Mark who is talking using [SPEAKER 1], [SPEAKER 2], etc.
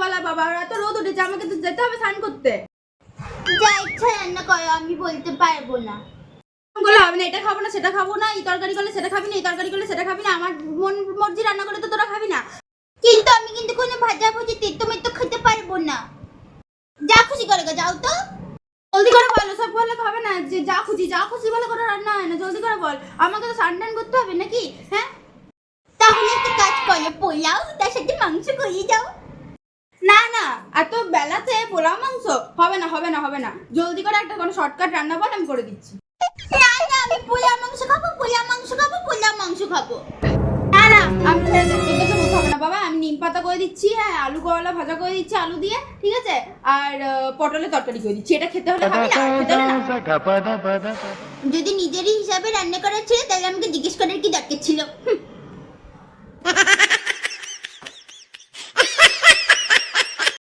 [SPEAKER 1] বলা বাবা, এত রোদ উঠেছে, আমাকে তো যেতে হবে স্নান করতে।
[SPEAKER 2] যা ইচ্ছা রান্না করো, আমি বলতে পারবো না।
[SPEAKER 1] বলে হবে না, এটা খাবো না সেটা খাবো না, এই তরকারি করলে সেটা খাবি না, এই তরকারি করলে সেটা খাবি না, আমার মন মর্জি রান্না করলে তো তোরা খাবি না।
[SPEAKER 2] কিন্তু আমি কিন্তু কোনো ভাজা ভুজি তুমি তো খেতে পারবো না। যা খুশি করে যাও তো।
[SPEAKER 1] জলদি করে বল, সব বললে হবে না, যে যা খুশি বলে করে রান্না হয় না। জলদি করে বল, আমাকে তো স্নান করতে হবে নাকি? হ্যাঁ,
[SPEAKER 2] তাহলে একটা কাজ করো, পোলাও তার সাথে মাংস করে যাও।
[SPEAKER 1] না না, এত বেলাতে পোলাও মাংস হবে না, হবে না, হবে না। জলদি করে একটা কোনো শর্টকাট রান্না বল, আমি করে দিচ্ছি।
[SPEAKER 2] না না, আমি পোলাও মাংস খাবো, পোলাও মাংস খাবো, পোলাও মাংস খাবো।
[SPEAKER 1] না না, আমি ছেড়ে দে, তোদেরকে বলতে হবে না বাবা, আমি নিম পাতা করে দিচ্ছি, হ্যাঁ, আলু করলা ভাজা করে দিচ্ছি আলু দিয়ে, ঠিক আছে, আর পটলের তরকারি করে দিচ্ছি। এটা খেতে হলে হবে না, খেতে হলে না।
[SPEAKER 2] যদি নিজেরই হিসাবে রান্না করা ছিল তাহলে আমাকে জিজ্ঞেস করার কি দরকার ছিল?